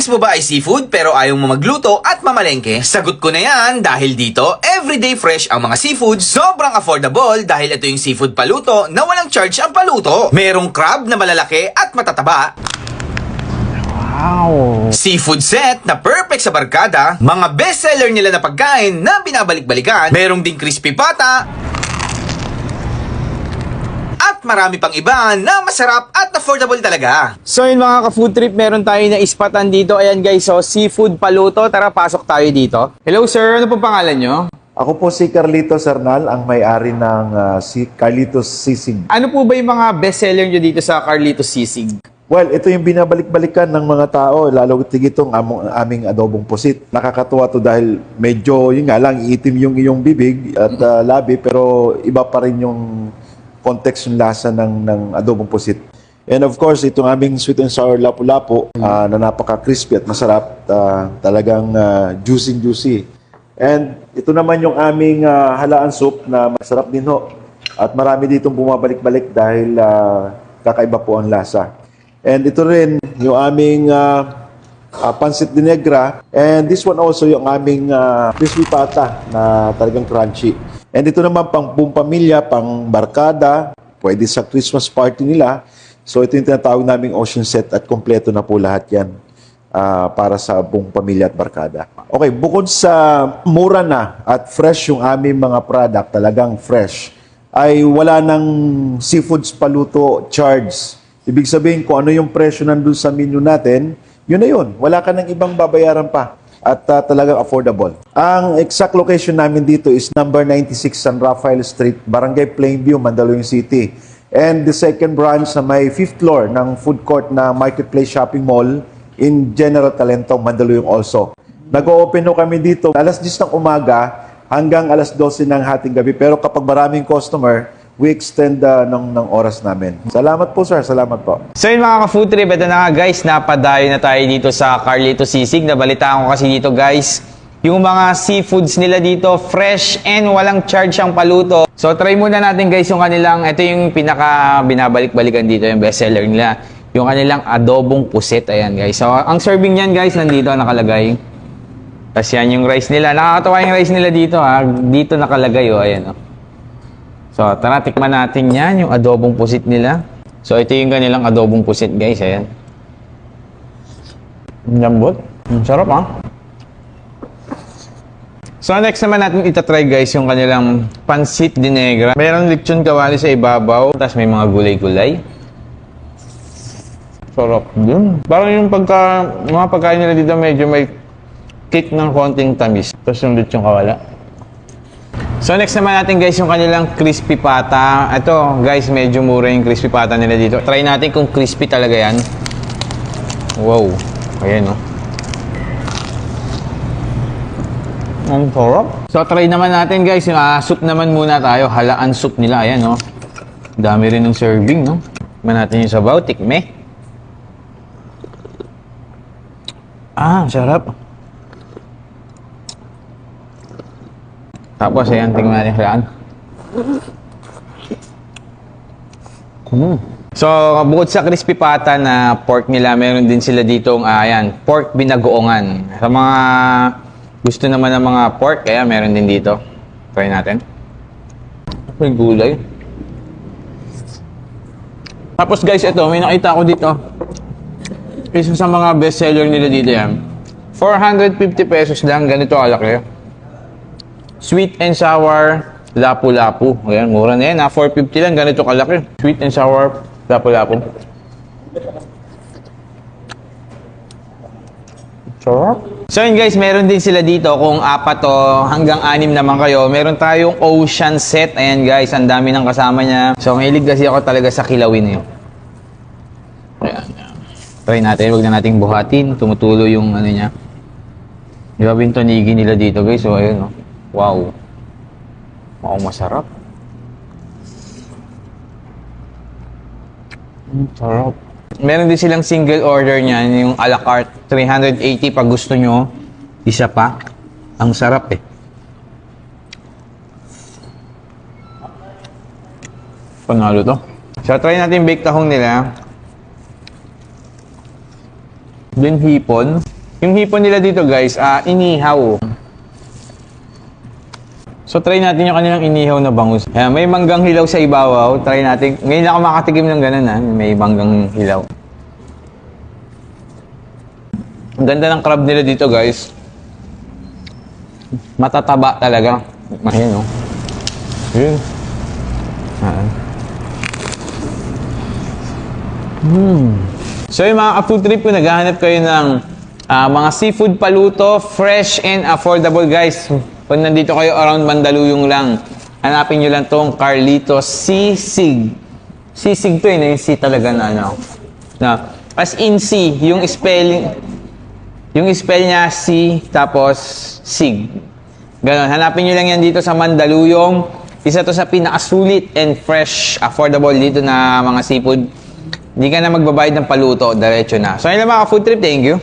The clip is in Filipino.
cravings mo ba ay seafood pero ayaw mo magluto at mamalengke? Sagot ko na yan dahil dito, everyday fresh ang mga seafood, sobrang affordable dahil ito yung seafood paluto na walang charge ang paluto. Merong crab na malalaki at matataba. Wow! Seafood set na perfect sa barkada, mga bestseller nila na pagkain na binabalik-balikan, merong ding crispy pata, at marami pang iba na masarap at affordable talaga. So yun mga ka-food trip, meron tayo na ispatan dito. Ayan guys, so seafood paluto. Tara, pasok tayo dito. Hello sir, ano po pangalan nyo? Ako po si Carlitos Arnal, ang may-ari ng si Carlitos Sisig. Ano po ba yung mga bestseller nyo dito sa Carlitos Sisig? Well, ito yung binabalik-balikan ng mga tao, lalo tigitong aming adobong pusit. Nakakatuwa to dahil medyo, yun nga lang, iitim yung iyong bibig at labi, pero iba pa rin yung context yung lasa ng adobong pusit. And of course, itong aming sweet and sour lapu-lapu na napaka-crispy at masarap, talagang juicy. And ito naman yung aming halaan soup na masarap din ho. At marami ditong bumabalik-balik dahil kakaiba po ang lasa. And ito rin yung aming pancit de negra. And this one also yung aming crispy pata na talagang crunchy. And ito naman pang buong pamilya, pang barkada, pwede sa Christmas party nila. So ito yung tinatawag naming ocean set at kompleto na po lahat yan para sa buong pamilya at barkada. Okay, bukod sa mura na at fresh yung aming mga product, talagang fresh, ay wala ng seafoods paluto charge. Ibig sabihin kung ano yung presyo nandun sa menu natin, yun na yun. Wala ka ng ibang babayaran pa at talagang affordable. Ang exact location namin dito is number 96 San Rafael Street, Barangay Plainview, Mandaluyong City. And the second branch na may 5th floor ng food court na Marketplace Shopping Mall in General Talentong, Mandaluyong also. Nag-o-open ho kami dito alas 10 ng umaga hanggang alas 12 ng hating gabi. Pero kapag maraming customer, we extend ng oras namin. Salamat po sir, salamat po. So yun mga ka-food trip, ito na nga guys, napadayo na tayo dito sa Carlitos Sisig. Nabalitaan ko kasi dito guys, yung mga seafoods nila dito, fresh and walang charge ang paluto. So try muna natin guys yung kanilang, ito yung pinaka binabalik-balikan dito, yung bestseller nila. Yung kanilang adobong pusit, ayan guys. So ang serving niyan guys, nandito nakalagay. Tapos yan yung rice nila. Nakakatawa yung rice nila dito ha. Dito nakalagay oh, ayan oh. So, tara, tikman natin yan, yung adobong pusit nila. So, ito yung kanilang adobong pusit, guys. Ayan. Lambot. Sarap, ha? So, next naman natin itatry, guys, yung kanilang pancit de negra. Mayroong lechon kawali sa ibabaw, tapos may mga gulay-gulay. Sarap din. Parang yung mga pagkain nila dito, medyo may kick ng konting tamis. Tapos yung lechon kawala. So next naman natin guys yung kanilang crispy pata. Ito guys, medyo mura yung crispy pata nila dito. Try natin kung crispy talaga yan. Wow. Ayan oh. Ang sarap. So try naman natin guys yung soup naman muna tayo. Halaan soup nila. Ayan oh. Dami rin ng serving no. Tikman natin yung sabaw. Tikme. Sarap. Tapos, ayan, tingnan natin saan. So, bukod sa crispy pata na pork nila, meron din sila ditong, ayan, pork binagoongan. Sa mga gusto naman ng mga pork, ayan, meron din dito. Try natin. May gulay. Tapos guys, ito, may nakita ko dito. Isa sa mga bestseller nila dito yan. 450 pesos lang, ganito kalaki. Sweet and sour lapu-lapu. Ayan, mura na yan. 450 lang. Ganito kalaki. Sweet and sour lapu-lapu. Sarap. So yun guys, meron din sila dito. Kung 4 o hanggang 6 naman kayo, meron tayong ocean set. Ayan guys, ang dami ng kasama niya. So mahilig kasi ako talaga sa kilawin yun. Ayan. Try natin. Huwag na nating buhatin. Tumutulo yung ano niya. Grabe yung tunigi nila dito guys. So ayun o. Wow. Wow, masarap. Sarap. Meron din silang single order niyan, yung a la carte. 380 pag gusto nyo. Isa pa. Ang sarap eh. Panalo to. So, try natin yung baked tahong nila. Then hipon. Yung hipon nila dito guys, inihaw. So try natin yung kanilang inihaw na bangus. Ayan, may manggang hilaw sa ibabaw. Try natin. Ngayon ako makatikim ng ganun May manggang hilaw. Ang ganda ng crab nila dito guys. Matataba talaga. Ayan Yun. So yung mga ka-food trip ko, naghahanap kayo ng mga seafood paluto, fresh and affordable guys. Kung nandito kayo around Mandaluyong lang, hanapin nyo lang tong Carlitos Sisig. Sisig to yung C talaga as in C, yung spell niya C, tapos Sig. Ganon, hanapin nyo lang yan dito sa Mandaluyong. Isa to sa pinakasulit and fresh, affordable dito na mga seafood. Hindi ka na magbabayad ng paluto, diretso na. So, yun lang mga food trip. Thank you.